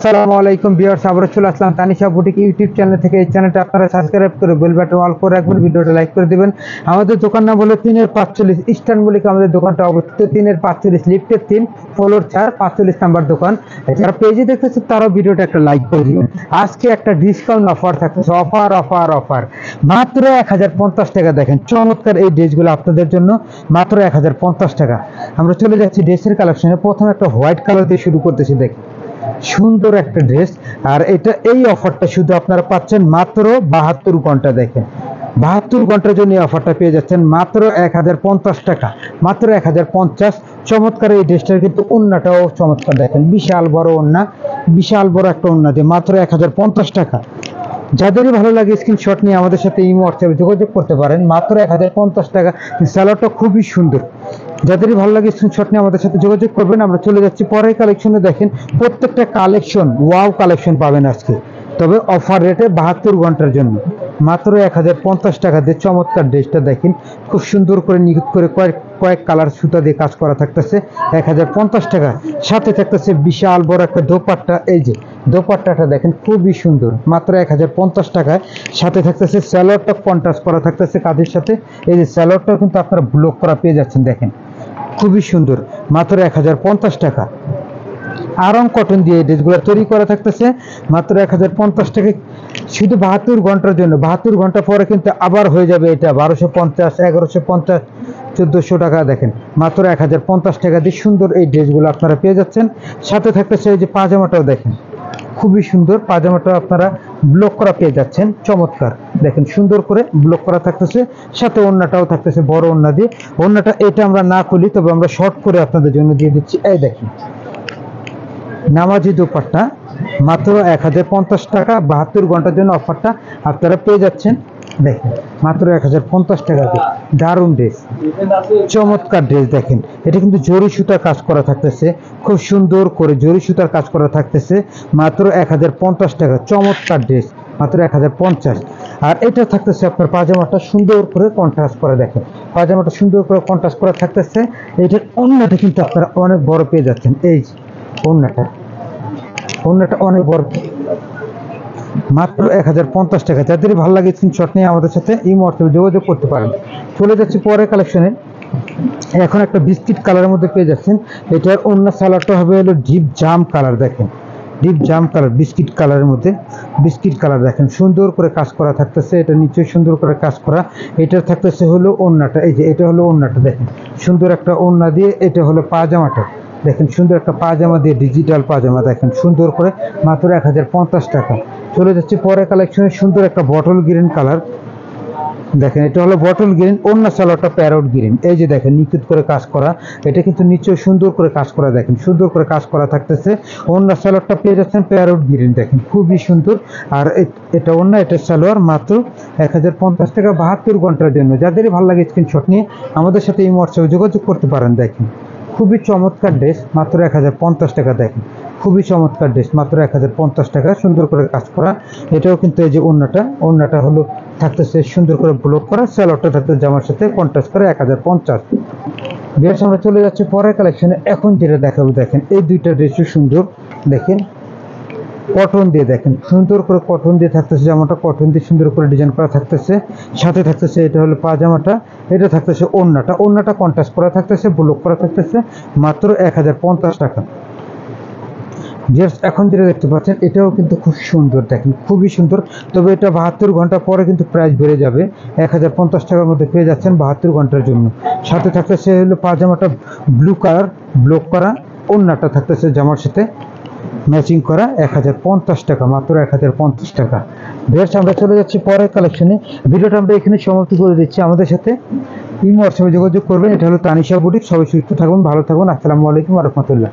আসসালামু আলাইকুম ভিউয়ার্স, আবারো চলে আসলাম তানিশা বুটিক ইউটিউব চ্যানেল থেকে। এই চ্যানেলটা আপনারা সাবস্ক্রাইব করে বেল বাটন অল করে রাখবেন, ভিডিওটা লাইক করে দিবেন। আমাদের দোকান নাম হলো 3-45 ইস্টার্ন মল্লিকা, আমাদের দোকানটা অবস্থিত 3-45 লিফটের 3 ফ্লোর 4 45 নাম্বার দোকান। যারা পেজে দেখতেছে তারাও ভিডিওটা একটা লাইক করে দিবেন। আজকে একটা ডিসকাউন্ট অফার থাকতেছে, অফার মাত্র 1050 টাকা। দেখেন চমৎকার এই ড্রেসগুলো আপনাদের জন্য মাত্র 1050 টাকা। আমরা চলে যাচ্ছি ড্রেসের কালেকশনে। প্রথমে একটা হোয়াইট কালার দিয়ে শুরু করতেছি। দেখেন সুন্দর একটা ড্রেস, আর এটা এই অফারটা শুধু আপনারা পাচ্ছেন মাত্র 72 ঘন্টা। দেখেন 72 ঘন্টার জন্য এই অফারটা পেয়ে যাচ্ছেন মাত্র 1050 টাকা, মাত্র 1050। চমৎকার এই ড্রেসটার কিন্তু ওন্নাটাও চমৎকার। দেখেন বিশাল বড় ওন্না, বিশাল বড় একটা ওন্না দিয়ে মাত্র 1050 টাকা। যাদেরই ভালো লাগে স্ক্রিনশট নিয়ে আমাদের সাথে ইমো হোয়াটসঅ্যাপে যোগাযোগ করতে পারেন, মাত্র 1050 টাকা। স্যালোয়ারটা খুবই সুন্দর। যাদেরই ভালো লাগে স্ক্রিনশট নিয়ে আমাদের সাথে যোগাযোগ করবেন। আমরা চলে যাচ্ছি পরের কালেকশনে। দেখেন প্রত্যেকটা কালেকশন ওয়াও কালেকশন পাবেন আজকে, তবে অফার রেটে 72 ঘন্টার জন্য মাত্র 1050 টাকা দিয়ে চমৎকার ড্রেসটা দেখেন। খুব সুন্দর করে নিখুঁত করে কয়েক কালার সুতা দিয়ে কাজ করা থাকতেছে 1050 টাকা। সাথে থাকতেছে বিশাল বড় একটা দোপাট্টা। এই যে দোপাট্টাটা দেখেন খুবই সুন্দর, মাত্র 1050 টাকায়। সাথে থাকতেছে স্যালোয়ারটা কন্ট্রাস্ট করা থাকতেছে কাজের সাথে। এই যে স্যালোয়ারটাও কিন্তু আপনারা ব্লক করা পেয়ে যাচ্ছেন। দেখেন খুবই সুন্দর, মাত্র 1050 টাকা। আরং কটন দিয়ে এই ড্রেসগুলো তৈরি করা থাকতেছে মাত্র 1050 টাকা, শুধু 72 ঘন্টার জন্য। 72 ঘন্টা পরে কিন্তু আবার হয়ে যাবে এটা 1250, 1150, 1400 টাকা। দেখেন মাত্র 1050 টাকা দিয়ে সুন্দর এই ড্রেসগুলো আপনারা পেয়ে যাচ্ছেন। সাথে থাকতেছে এই যে পাজামাটাও দেখেন খুবই সুন্দর, পাজামাটাও আপনারা ব্লক করা পেয়ে যাচ্ছেন। চমৎকার দেখেন সুন্দর করে ব্লক করা থাকতেছে। সাথে ওন্নাটাও থাকতেছে বড় ওন্না দিয়ে। ওন্নাটা এটা আমরা না খুলি, তবে আমরা শর্ট করে আপনাদের জন্য দিয়ে দিচ্ছি। এই দেখেন নামাজি দোপাট্টা মাত্র 1050 টাকা। 72 ঘন্টার জন্য অফারটা আপনারা পেয়ে যাচ্ছেন। দেখেন মাত্র 1050 টাকা দিয়ে দারুণ ড্রেস, চমৎকার ড্রেস। দেখেন এটা কিন্তু জরি সুতার কাজ করা থাকতেছে, খুব সুন্দর করে জরি সুতার কাজ করা থাকতেছে মাত্র 1050 টাকা। চমৎকার ড্রেস মাত্র 1050। আর এটা থাকতেছে আপনার পাজামাটা সুন্দর করে কন্ট্রাস্ট করে। দেখেন পাজামাটা সুন্দর করে কন্ট্রাস্ট করা থাকতেছে। এটার ওন্নাটা কিন্তু আপনারা অনেক বড় পেয়ে যাচ্ছেন। এই যে ওন্নাটা অনেক বড়, মাত্র 1050 টাকা। যাদের ভালো লাগে স্ক্রিনশট নিয়ে আমাদের সাথে এই মুহূর্তে যোগাযোগ করতে পারেন। চলে যাচ্ছি পরের কালেকশনে। এখন একটা বিস্কিট কালারের মধ্যে পেয়ে যাচ্ছেন। এটার অন্য সালোয়ারটা হবে হলো ডিপ জাম কালার। দেখেন ডিপ জাম কালার, বিস্কিট কালারের মধ্যে বিস্কিট কালার। দেখেন সুন্দর করে কাজ করা থাকতেছে, এটা নিচে সুন্দর করে কাজ করা। এটার থাকতেছে হলো ওন্নাটা। এই যে এটা হলো ওন্নাটা, দেখেন সুন্দর একটা ওন্না দিয়ে। এটা হলো পাজামাটা, দেখেন সুন্দর একটা পাজামা দিয়ে, ডিজিটাল পাজামা। দেখেন সুন্দর করে মাত্র 1050 টাকা। চলে যাচ্ছে পরের কালেকশনে। সুন্দর একটা বটল গ্রিন কালার। দেখেন এটা হলো বটল গ্রিন, অন্য সালোয়ারটা প্যারট গ্রিন। এই যে দেখেন নিখুঁত করে কাজ করা, এটা কিন্তু নিচে সুন্দর করে কাজ করা। দেখেন সুন্দর করে কাজ করা থাকতেছে। অন্য সালোয়ারটা পেয়ে যাচ্ছেন প্যারট গ্রিন। দেখেন খুবই সুন্দর। আর এটা অন্য, এটা সালোয়ার মাত্র 1050 টাকা 72 ঘন্টার জন্য। যাদেরই ভালো লাগে স্ক্রিনশট নিয়ে আমাদের সাথে এই হোয়াটসঅ্যাপে যোগাযোগ করতে পারেন। দেখেন খুবই চমৎকার ড্রেস মাত্র 1050 টাকা। দেখেন খুবই চমৎকার ড্রেস মাত্র 1050 টাকা, সুন্দর করে কাজ করা। এটাও কিন্তু এই যে ওন্নাটা হলো থাকতেছে সুন্দর করে ব্লক করা। স্যালোয়ারটা থাকতে জামার সাথে কন্ট্রাস্ট করে 1050। বেশ, আমরা চলে যাচ্ছি পরের কালেকশনে। এখন যেটা দেখাবো, দেখেন এই দুইটা ড্রেসও সুন্দর। দেখেন কটন দিয়ে, দেখেন সুন্দর করে কটন দিয়ে থাকতেছে জামাটা, কটন দিয়ে সুন্দর করে ডিজাইন করা থাকতেছে। সাথে থাকতেছে এটা হলো পাজামাটা, এটা থাকতেছে ওন্নাটা কন্ট্রাস্ট করা থাকতেছে, ব্লক করা থাকতেছে মাত্র 1050 টাকা। এখন যেটা দেখতে পাচ্ছেন এটাও কিন্তু খুব সুন্দর। দেখেন খুবই সুন্দর, তবে এটা 72 ঘন্টা পরে কিন্তু প্রাইস বেড়ে যাবে। 1050 টাকার মধ্যে পেয়ে যাচ্ছেন 72 ঘন্টার জন্য। সাথে থাকতেছে হলো পাজামাটা ব্লু কালার ব্লক করা, ওন্নাটা থাকতেছে জামার সাথে ম্যাচিং করা 1050 টাকা, মাত্র 1050 টাকা। বেশ, আমরা চলে যাচ্ছি পরের কালেকশনে। ভিডিওটা আমরা এখানে সমাপ্তি করে দিচ্ছি। আমাদের সাথে ইমো হোয়াটসঅ্যাপে যোগাযোগ করবেন। এটা হলো তানিশা বুটিক। সবাই সুস্থ থাকুন, ভালো থাকুন। আসসালামু আলাইকুম ওয়া রাহমাতুল্লাহ।